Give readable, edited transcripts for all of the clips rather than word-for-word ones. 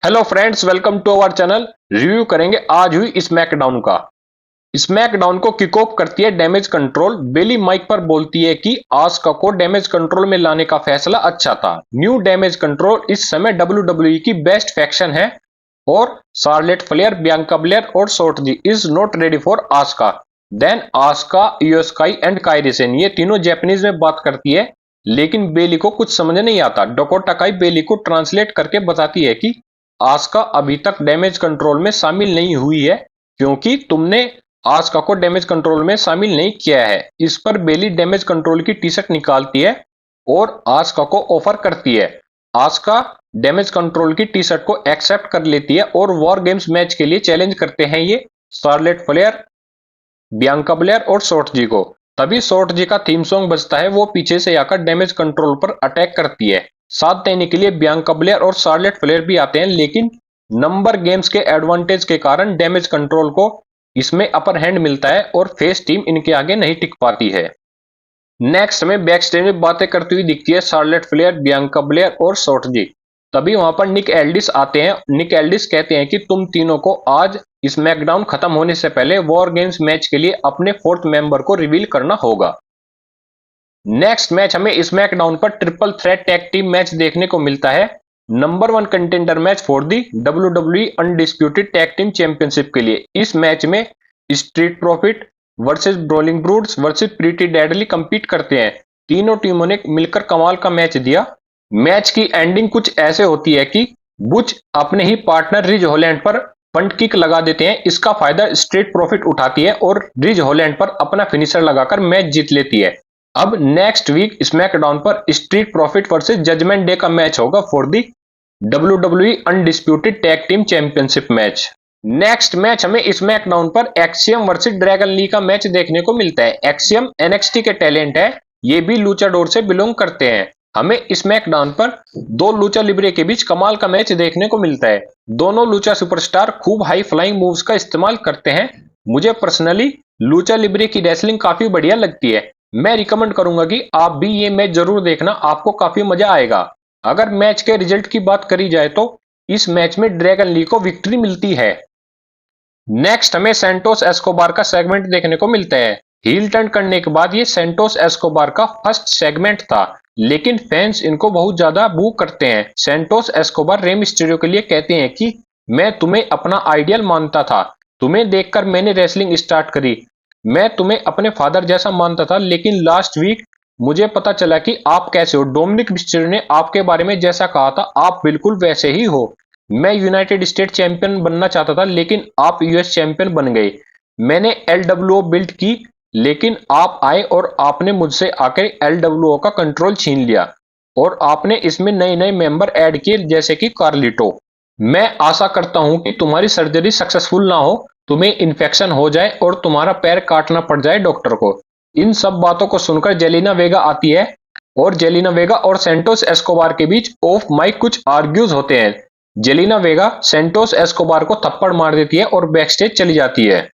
Hello friends, welcome to our channel. Review करेंगे आज हुई स्मैकडाउन का। स्मैकडाउन को किक ऑफ करती है डैमेज कंट्रोल। बेली माइक पर बोलती है कि आस्का को डैमेज कंट्रोल में लाने का फैसला अच्छा था। न्यू डैमेज कंट्रोल इस समय WWE की बेस्ट फैक्शन है और शार्लेट फ्लेयर, बियांका ब्लेयर और Shotzi is not ready for Asuka. Then Asuka, Iyo Sky and Kyrie Sen ये तीनों जापानीज में बात करती है, लेकिन बेली को कुछ समझ नहीं आता। डकोटा काई बेली को ट्रांसलेट करके बताती है कि आस्का अभी तक डैमेज कंट्रोल में शामिल नहीं हुई है क्योंकि तुमने आस्का को डैमेज कंट्रोल में शामिल नहीं किया है। इस पर बेली डैमेज कंट्रोल की टी शर्ट निकालती है और आस्का को ऑफर करती है। आस्का डैमेज कंट्रोल की टी शर्ट को एक्सेप्ट कर लेती है और वॉर गेम्स मैच के लिए चैलेंज करते हैं ये शार्लेट फ्लेयर, बियांका ब्लेयर और शॉर्टजी को। तभी शॉर्टजी का थीम सॉन्ग बजता है। वो पीछे से आकर डैमेज कंट्रोल पर अटैक करती है। साथ देने के लिए बियांका ब्लेयर और शार्लेट फ्लेयर भी आते हैं, लेकिन नंबर गेम्स के एडवांटेज के कारण डैमेज कंट्रोल को इसमें अपर हैंड मिलता है और फेस टीम इनके आगे नहीं टिक पाती है। नेक्स्ट हमें बैक स्टेज में बातें करती हुई दिखती है शार्लेट फ्लेयर, बियांका ब्लेयर और शॉर्टजी। तभी वहां पर निक एल्डिस आते हैं। निक एल्डिस कहते हैं कि तुम तीनों को आज स्मैकडाउन खत्म होने से पहले वॉर गेम्स मैच के लिए अपने फोर्थ मेंबर को रिवील करना होगा। नेक्स्ट मैच हमें स्मैकडाउन पर triple threat tag team match देखने को मिलता है। Number 1 contender match for the WWE undisputed tag team championship के लिए। इस मैच में street profit versus brawling brutes versus pretty deadly compete करते हैं। तीनों टीमों ने मिलकर कमाल का मैच दिया। मैच की एंडिंग कुछ ऐसे होती है कि बुच अपने ही पार्टनर रिज हॉलैंड पर पंट किक लगा देते हैं। इसका फायदा स्ट्रीट प्रॉफिट उठाती है और रिज हॉलैंड पर अपना फिनिशर लगाकर मैच जीत लेती है। अब नेक्स्ट वीक स्मैकडाउन पर Street profit versus Judgment Day का मैच होगा for the WWE undisputed tag team championship match. Next match हमें स्मैकडाउन पर एक्सियम वर्सेस ड्रैगन ली का मैच देखने को मिलता है। एक्सियम NXT के टैलेंट है, ये भी लूचाडोर से बिलोंग करते हैं। हमें स्मैकडाउन पर दो लूचा लिब्रे के बीच कमाल का मैच देखने को मिलता है। दोनों लूचा सुपरस्टार खूब हाई फ्लाइंग मूव्स का इस्तेमाल करते हैं। मुझे पर्सनली लूचा लिब्रे की रेसलिंग काफी बढ़िया लगती है। मैं रिकमेंड करूंगा कि आप भी ये मैच जरूर देखना, आपको काफी मजा आएगा। अगर मैच के रिजल्ट की बात करी जाए तो इस मैच में ड्रैगन ली को विक्ट्री मिलती है। नेक्स्ट हमें सेंटोस एस्कोबार का सेगमेंट देखने को मिलता है। हील टर्न करने के बाद ये सेंटोस एस्कोबार का फर्स्ट सेगमेंट था, लेकिन फैंस इनको बहुत ज्यादा बू करते हैं। सेंटोस एस्कोबार रे मिस्टीरियो के लिए कहते हैं कि मैं तुम्हें अपना आइडियल मानता था, तुम्हें देखकर मैंने रेसलिंग स्टार्ट करी, मैं तुम्हें अपने फादर जैसा मानता था, लेकिन लास्ट वीक मुझे पता चला कि आप कैसे हो। डोमिनिक मिस्टीरियो ने आपके बारे में जैसा कहा था आप बिल्कुल वैसे ही हो। मैं यूनाइटेड स्टेट चैंपियन बनना चाहता था, लेकिन आप यूएस चैंपियन बन गए। मैंने LWO बिल्ड की, लेकिन आप आए और आपने मुझसे आकर LWO का कंट्रोल छीन लिया और आपने इसमें नए नए मेंबर ऐड किए जैसे कि कार्लिटो। मैं आशा करता हूं कि तुम्हारी सर्जरी सक्सेसफुल ना हो, तुम्हें इन्फेक्शन हो जाए और तुम्हारा पैर काटना पड़ जाए डॉक्टर को। इन सब बातों को सुनकर जेलिना वेगा आती है और जेलिना वेगा और सेंटोस एस्कोबार के बीच ऑफ माइक कुछ आर्ग्यूज होते हैं। जेलिना वेगा सेंटोस एस्कोबार को थप्पड़ मार देती है और बैकस्टेज चली जाती है।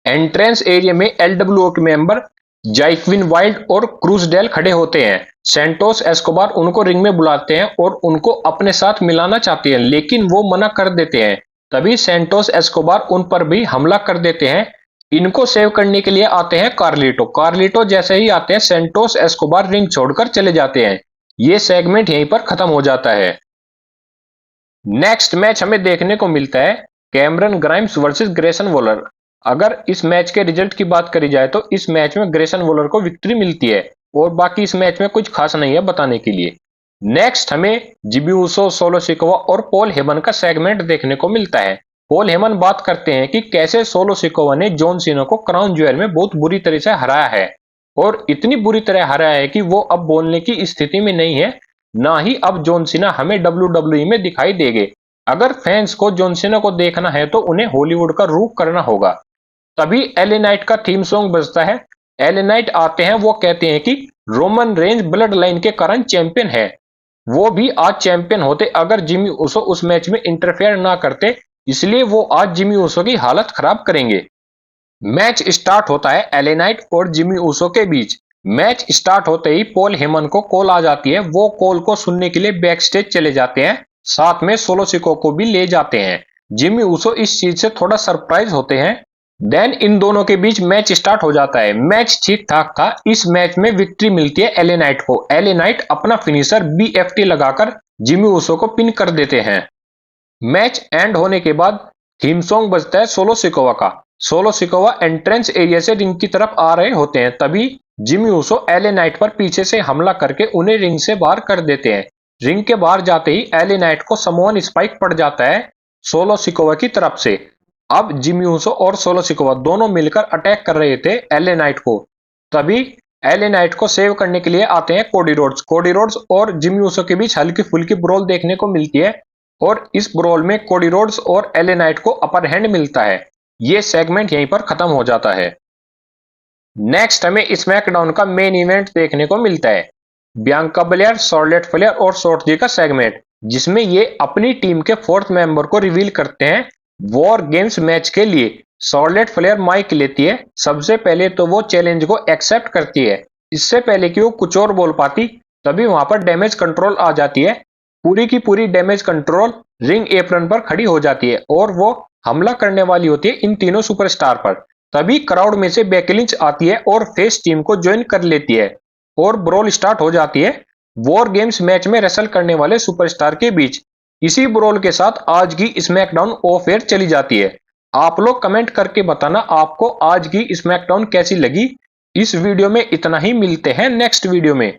एंट्रेंस एरिया में LWO के मेंबर जाइक्विन वाइल्ड और क्रूजडेल खड़े होते हैं। सेंटोस एस्कोबार उनको रिंग में बुलाते हैं और उनको अपने साथ मिलाना चाहते हैं, लेकिन वो मना कर देते हैं। तभी सेंटोस एस्कोबार उन पर भी हमला कर देते हैं। इनको सेव करने के लिए आते हैं कार्लिटो। कार्लिटो जैसे ही आते हैं सेंटोस एस्कोबार रिंग छोड़कर चले जाते हैं। ये सेगमेंट यहीं पर खत्म हो जाता है। नेक्स्ट मैच हमें देखने को मिलता है Cameron Grimes versus Grayson Waller. अगर इस मैच के रिजल्ट की बात करी जाए तो इस मैच में ग्रेसन वॉलर को विक्ट्री मिलती है और बाकी इस मैच में कुछ खास नहीं है बताने के लिए। नेक्स्ट हमें जिमी ऊसो, सोलो सिकोवा और पॉल हेमन का सेगमेंट देखने को मिलता है। पॉल हेमन बात करते हैं कि कैसे सोलो सिकोवा ने जॉन सीना को क्राउन ज्वेल में बहुत बुरी तरह से हराया है और इतनी बुरी तरह हराया है कि वो अब बोलने की स्थिति में नहीं है, ना ही अब जॉन सीना हमें WWE में दिखाई देंगे। अगर फैंस को जॉन सीना को देखना है तो उन्हें हॉलीवुड का रुख करना होगा। तभी LA नाइट का थीम सॉन्ग बजता है। LA नाइट आते हैं, वो कहते हैं कि रोमन रेंज ब्लड लाइन के कारण चैंपियन है, वो भी आज चैंपियन होते अगर जिमी ऊसो उस मैच में इंटरफेयर ना करते, इसलिए वो आज जिमी ऊसो की हालत खराब करेंगे। मैच स्टार्ट होता है LA नाइट और जिमी ऊसो के बीच। मैच स्टार्ट होते ही पॉल हेमन को कॉल आ जाती है। वो कॉल को सुनने के लिए बैक स्टेज चले जाते हैं। साथ में सोलो सिको को भी ले जाते हैं। जिमी ऊसो इस चीज से थोड़ा सरप्राइज होते हैं। देन इन दोनों के बीच मैच स्टार्ट हो जाता है। मैच ठीक ठाक था। इस मैच में विक्ट्री मिलती है एलए नाइट को। एलए नाइट अपना फिनिशर बीएफटी लगाकर जिमी ऊसो को पिन कर देते हैं। मैच एंड होने के बाद थीम सॉन्ग बजता है सोलो सिकोवा का। सोलो सिकोवा एंट्रेंस एरिया से रिंग की तरफ आ रहे होते हैं, तभी जिमी ऊसो एलए नाइट पर पीछे से हमला करके उन्हें रिंग से बाहर कर देते हैं। रिंग के बाहर जाते ही एलए नाइट को समोन स्पाइक पड़ जाता है सोलो सिकोवा की तरफ से। अब जिमी ऊसो और सोलो सिकोवा दोनों मिलकर अटैक कर रहे थे एलए नाइट को, तभी एलए नाइट को सेव करने के लिए आते हैं कोडी रोड्स। कोडी रोड्स और जिमी ऊसो के बीच हल्की फुल्की ब्रोल देखने को मिलती है और इस ब्रोल में कोडी रोड्स और एलए नाइट को अपर हैंड मिलता है। ये सेगमेंट यहीं पर खत्म हो जाता है। नेक्स्ट हमें स्मैकडाउन का मेन इवेंट देखने को मिलता है। बियांका बेलेयर, शॉर्लेट फ्लेयर और शॉर्ट जी का सेगमेंट, जिसमें ये अपनी टीम के फोर्थ मेंबर को रिवील करते हैं वॉर गेम्स मैच के लिए। शॉर्लेट फ्लेयर माइक लेती है। सबसे पहले तो वो चैलेंज को एक्सेप्ट करती है। इससे पहले कि वो कुछ और बोल पाती, तभी वहां पर डैमेज कंट्रोल आ जाती है। पूरी की पूरी डैमेज कंट्रोल रिंग एप्रन पर खड़ी हो जाती है और वो हमला करने वाली होती है इन तीनों सुपरस्टार पर। तभी क्राउड में से बेकी लिंच आती है और फेस टीम को ज्वाइन कर लेती है और ब्रोल स्टार्ट हो जाती है वॉर गेम्स मैच में रेसल करने वाले सुपरस्टार के बीच। इसी ब्रोल के साथ आज की स्मैकडाउन ऑफ एयर चली जाती है। आप लोग कमेंट करके बताना आपको आज की स्मैकडाउन कैसी लगी। इस वीडियो में इतना ही, मिलते हैं नेक्स्ट वीडियो में।